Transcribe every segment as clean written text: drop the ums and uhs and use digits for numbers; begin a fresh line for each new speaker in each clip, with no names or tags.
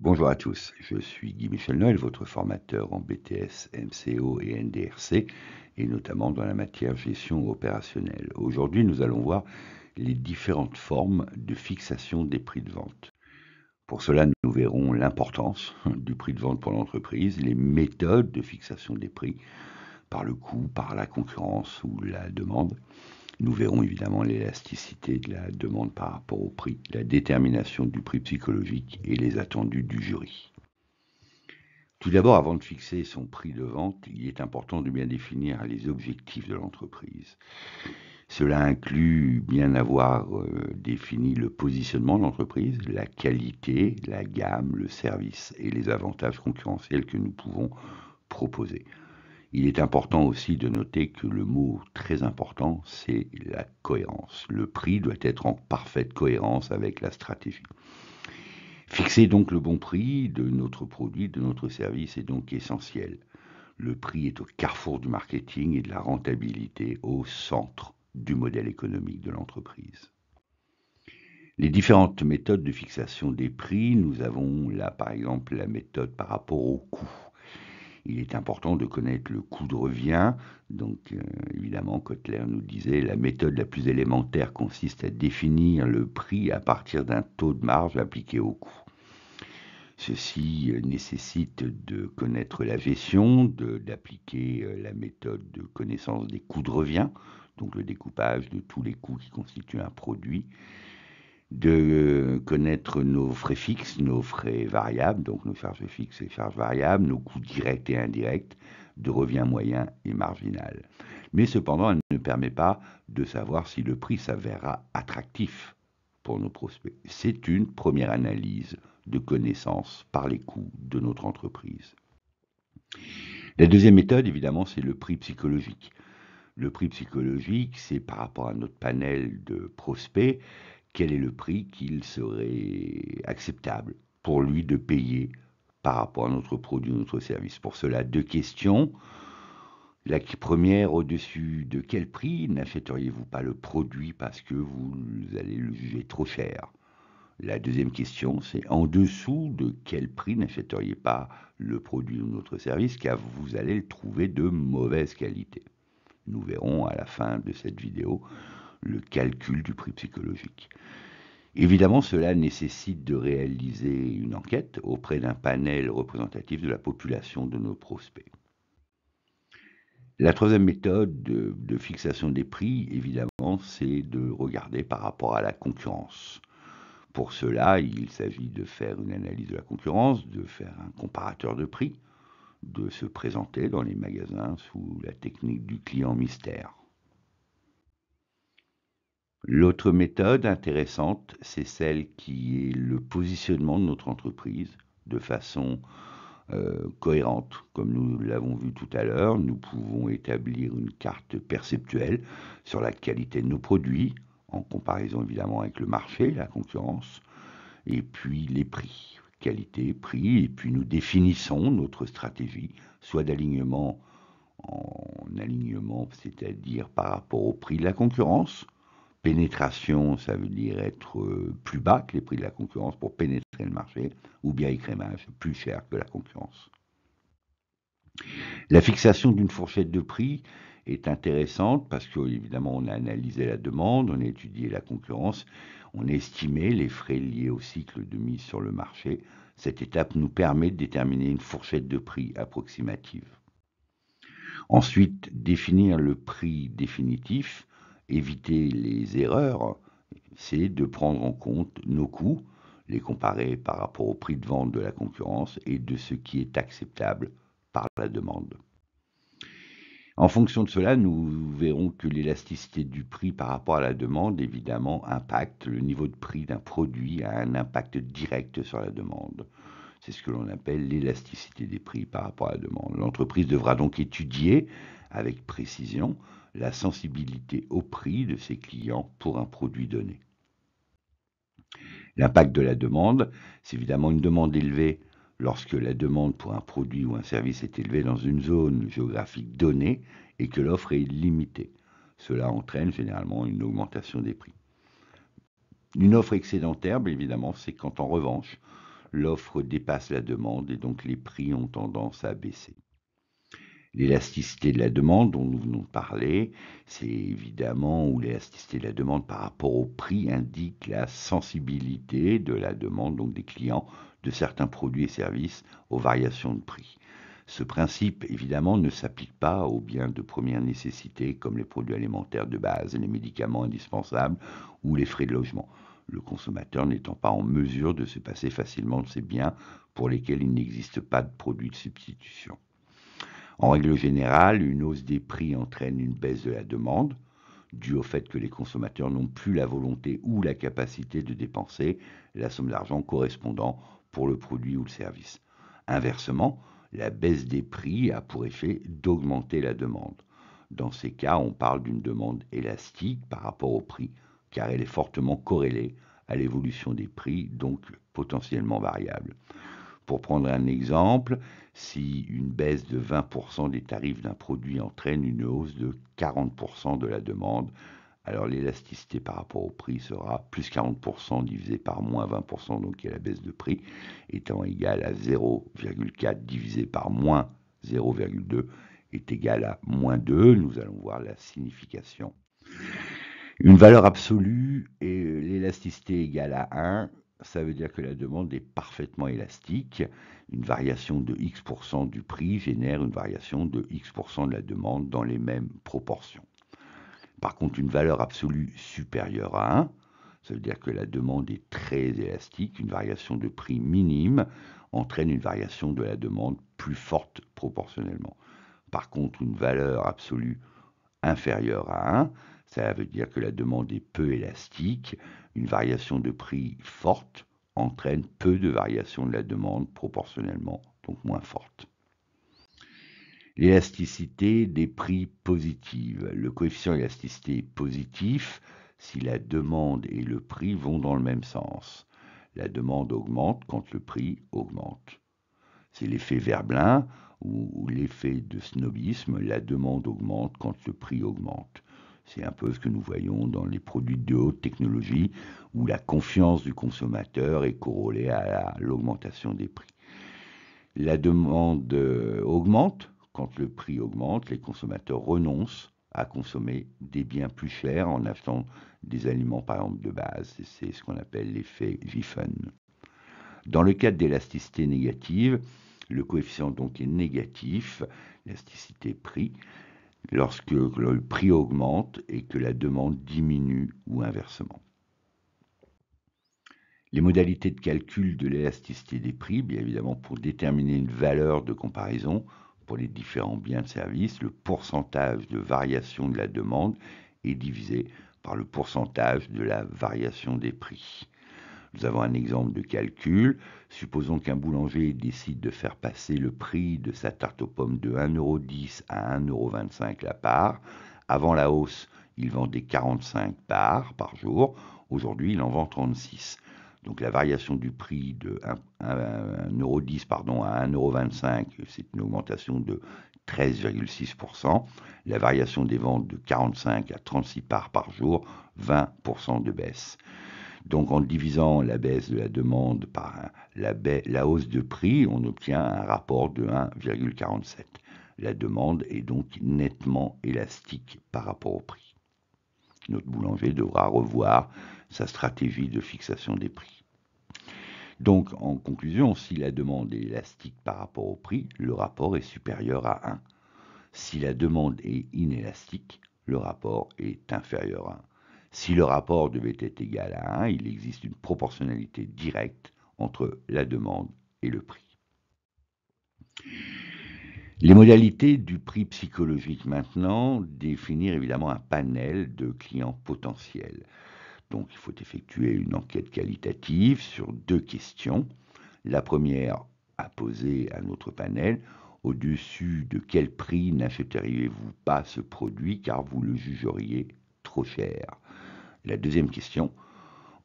Bonjour à tous, je suis Guy Michel Noël, votre formateur en BTS, MCO et NDRC, et notamment dans la matière gestion opérationnelle. Aujourd'hui, nous allons voir les différentes formes de fixation des prix de vente. Pour cela, nous verrons l'importance du prix de vente pour l'entreprise, les méthodes de fixation des prix, par le coût, par la concurrence ou la demande. Nous verrons évidemment l'élasticité de la demande par rapport au prix, la détermination du prix psychologique et les attendus du jury. Tout d'abord, avant de fixer son prix de vente, il est important de bien définir les objectifs de l'entreprise. Cela inclut bien avoir défini le positionnement de l'entreprise, la qualité, la gamme, le service et les avantages concurrentiels que nous pouvons proposer. Il est important aussi de noter que le mot très important, c'est la cohérence. Le prix doit être en parfaite cohérence avec la stratégie. Fixer donc le bon prix de notre produit, de notre service est donc essentiel. Le prix est au carrefour du marketing et de la rentabilité, au centre du modèle économique de l'entreprise. Les différentes méthodes de fixation des prix, nous avons là par exemple la méthode par rapport au coût. Il est important de connaître le coût de revient. Donc évidemment, Kotler nous disait, la méthode la plus élémentaire consiste à définir le prix à partir d'un taux de marge appliqué au coût. Ceci nécessite de connaître la gestion, d'appliquer la méthode de connaissance des coûts de revient, donc le découpage de tous les coûts qui constituent un produit, de connaître nos frais fixes, nos frais variables, donc nos charges fixes et charges variables, nos coûts directs et indirects, de revient moyen et marginal. Mais cependant, elle ne permet pas de savoir si le prix s'avérera attractif pour nos prospects. C'est une première analyse de connaissance par les coûts de notre entreprise. La deuxième méthode, évidemment, c'est le prix psychologique. Le prix psychologique, c'est par rapport à notre panel de prospects, quel est le prix qu'il serait acceptable pour lui de payer par rapport à notre produit ou notre service. Pour cela, deux questions. La première, au-dessus de quel prix n'achèteriez-vous pas le produit parce que vous allez le juger trop cher? La deuxième question, c'est en dessous de quel prix n'achèteriez pas le produit ou notre service car vous allez le trouver de mauvaise qualité. Nous verrons à la fin de cette vidéo le calcul du prix psychologique. Évidemment, cela nécessite de réaliser une enquête auprès d'un panel représentatif de la population de nos prospects. La troisième méthode de fixation des prix, évidemment, c'est de regarder par rapport à la concurrence. Pour cela, il s'agit de faire une analyse de la concurrence, de faire un comparateur de prix, de se présenter dans les magasins sous la technique du client mystère. L'autre méthode intéressante, c'est celle qui est le positionnement de notre entreprise de façon cohérente. Comme nous l'avons vu tout à l'heure, nous pouvons établir une carte perceptuelle sur la qualité de nos produits, en comparaison évidemment avec le marché, la concurrence, et puis les prix, qualité, prix, et puis nous définissons notre stratégie, soit d'alignement en alignement, c'est-à-dire par rapport au prix de la concurrence. Pénétration, ça veut dire être plus bas que les prix de la concurrence pour pénétrer le marché, ou bien écrémage, plus cher que la concurrence. La fixation d'une fourchette de prix est intéressante parce qu'évidemment on a analysé la demande, on a étudié la concurrence, on a estimé les frais liés au cycle de mise sur le marché. Cette étape nous permet de déterminer une fourchette de prix approximative. Ensuite, définir le prix définitif, éviter les erreurs, c'est de prendre en compte nos coûts, les comparer par rapport au prix de vente de la concurrence et de ce qui est acceptable par la demande. En fonction de cela, nous verrons que l'élasticité du prix par rapport à la demande, évidemment, impacte le niveau de prix d'un produit, a un impact direct sur la demande. C'est ce que l'on appelle l'élasticité des prix par rapport à la demande. L'entreprise devra donc étudier avec précision la sensibilité au prix de ses clients pour un produit donné. L'impact de la demande, c'est évidemment une demande élevée lorsque la demande pour un produit ou un service est élevée dans une zone géographique donnée et que l'offre est limitée. Cela entraîne généralement une augmentation des prix. Une offre excédentaire, évidemment, c'est quand en revanche, l'offre dépasse la demande et donc les prix ont tendance à baisser. L'élasticité de la demande dont nous venons de parler, c'est évidemment où l'élasticité de la demande par rapport au prix indique la sensibilité de la demande, donc des clients, de certains produits et services aux variations de prix. Ce principe, évidemment, ne s'applique pas aux biens de première nécessité comme les produits alimentaires de base, les médicaments indispensables ou les frais de logement. Le consommateur n'étant pas en mesure de se passer facilement de ces biens pour lesquels il n'existe pas de produit de substitution. En règle générale, une hausse des prix entraîne une baisse de la demande, due au fait que les consommateurs n'ont plus la volonté ou la capacité de dépenser la somme d'argent correspondant pour le produit ou le service. Inversement, la baisse des prix a pour effet d'augmenter la demande. Dans ces cas, on parle d'une demande élastique par rapport au prix, car elle est fortement corrélée à l'évolution des prix, donc potentiellement variable. Pour prendre un exemple, si une baisse de 20% des tarifs d'un produit entraîne une hausse de 40% de la demande, alors l'élasticité par rapport au prix sera plus 40% divisé par moins 20%, donc qui est la baisse de prix, étant égal à 0,4 divisé par moins 0,2 est égal à moins 2. Nous allons voir la signification. Une valeur absolue et l'élasticité égale à 1, ça veut dire que la demande est parfaitement élastique. Une variation de X% du prix génère une variation de X% de la demande dans les mêmes proportions. Par contre, une valeur absolue supérieure à 1, ça veut dire que la demande est très élastique. Une variation de prix minime entraîne une variation de la demande plus forte proportionnellement. Par contre, une valeur absolue inférieure à 1, ça veut dire que la demande est peu élastique. Une variation de prix forte entraîne peu de variation de la demande proportionnellement, donc moins forte. L'élasticité des prix positive. Le coefficient d'élasticité est positif si la demande et le prix vont dans le même sens. La demande augmente quand le prix augmente. C'est l'effet Veblen ou l'effet de snobisme, la demande augmente quand le prix augmente. C'est un peu ce que nous voyons dans les produits de haute technologie où la confiance du consommateur est corrélée à l'augmentation des prix. La demande augmente quand le prix augmente, les consommateurs renoncent à consommer des biens plus chers en achetant des aliments par exemple de base. C'est ce qu'on appelle l'effet Giffen. Dans le cas d'élasticité négative, le coefficient donc est négatif, l'élasticité prix, lorsque le prix augmente et que la demande diminue ou inversement. Les modalités de calcul de l'élasticité des prix, bien évidemment pour déterminer une valeur de comparaison pour les différents biens de service, le pourcentage de variation de la demande est divisé par le pourcentage de la variation des prix. Nous avons un exemple de calcul. Supposons qu'un boulanger décide de faire passer le prix de sa tarte aux pommes de 1,10 € à 1,25 € la part. Avant la hausse, il vendait 45 parts par jour. Aujourd'hui, il en vend 36. Donc la variation du prix de 1,10 € à 1,25 €, c'est une augmentation de 13,6%. La variation des ventes de 45 à 36 parts par jour, 20% de baisse. Donc en divisant la baisse de la demande par la hausse de prix, on obtient un rapport de 1,47. La demande est donc nettement élastique par rapport au prix. Notre boulanger devra revoir sa stratégie de fixation des prix. Donc en conclusion, si la demande est élastique par rapport au prix, le rapport est supérieur à 1. Si la demande est inélastique, le rapport est inférieur à 1. Si le rapport devait être égal à 1, il existe une proportionnalité directe entre la demande et le prix. Les modalités du prix psychologique maintenant, définir évidemment un panel de clients potentiels. Donc il faut effectuer une enquête qualitative sur 2 questions. La première à poser à notre panel, au-dessus de quel prix n'achèteriez-vous pas ce produit car vous le jugeriez trop cher? La deuxième question,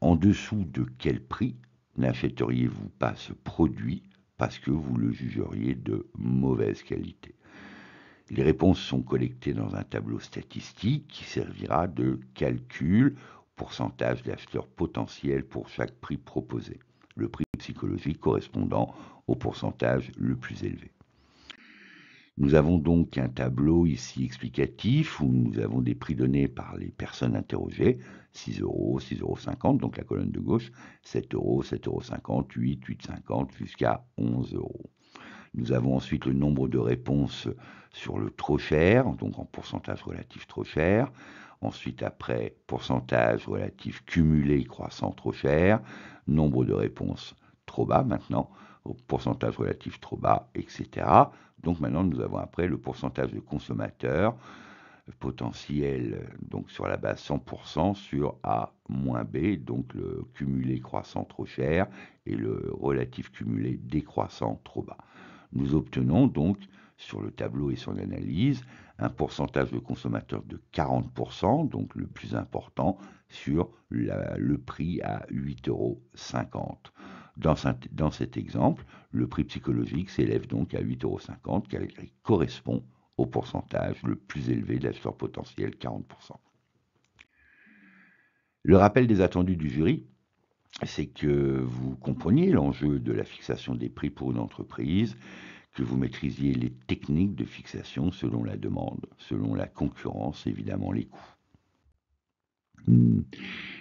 en dessous de quel prix n'achèteriez-vous pas ce produit parce que vous le jugeriez de mauvaise qualité? Les réponses sont collectées dans un tableau statistique qui servira de calcul, pourcentage d'acheteurs potentiels pour chaque prix proposé. le prix psychologique correspondant au pourcentage le plus élevé. Nous avons donc un tableau ici explicatif où nous avons des prix donnés par les personnes interrogées, 6 euros, 6,50 €, donc la colonne de gauche, 7 euros, 7,50 €, 8, 8,50 jusqu'à 11 euros. Nous avons ensuite le nombre de réponses sur le trop cher, donc en pourcentage relatif trop cher. Ensuite, après, pourcentage relatif cumulé croissant trop cher, nombre de réponses trop bas maintenant, au pourcentage relatif trop bas, etc. Donc maintenant, nous avons après le pourcentage de consommateurs potentiel, donc sur la base 100% sur A moins B, donc le cumulé croissant trop cher et le relatif cumulé décroissant trop bas. Nous obtenons donc sur le tableau et sur l'analyse un pourcentage de consommateurs de 40%, donc le plus important, sur le prix à 8,50 €. Dans cet exemple, le prix psychologique s'élève donc à 8,50 €, qui correspond au pourcentage le plus élevé de l'acheteur potentiel, 40%. Le rappel des attendus du jury, c'est que vous compreniez l'enjeu de la fixation des prix pour une entreprise, que vous maîtrisiez les techniques de fixation selon la demande, selon la concurrence, évidemment les coûts.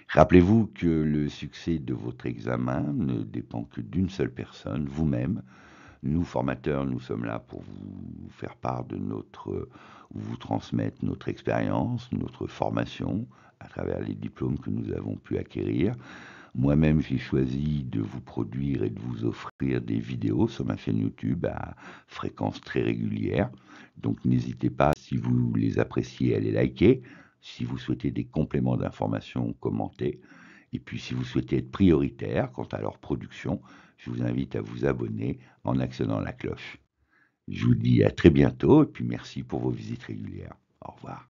Rappelez-vous que le succès de votre examen ne dépend que d'une seule personne, vous-même. Nous, formateurs, nous sommes là pour vous faire part de vous transmettre notre expérience, notre formation à travers les diplômes que nous avons pu acquérir. Moi-même, j'ai choisi de vous produire et de vous offrir des vidéos sur ma chaîne YouTube à fréquence très régulière. Donc n'hésitez pas, si vous les appréciez, à les liker. Si vous souhaitez des compléments d'information, commentez. Et puis si vous souhaitez être prioritaire quant à leur production, je vous invite à vous abonner en actionnant la cloche. Je vous dis à très bientôt et puis merci pour vos visites régulières. Au revoir.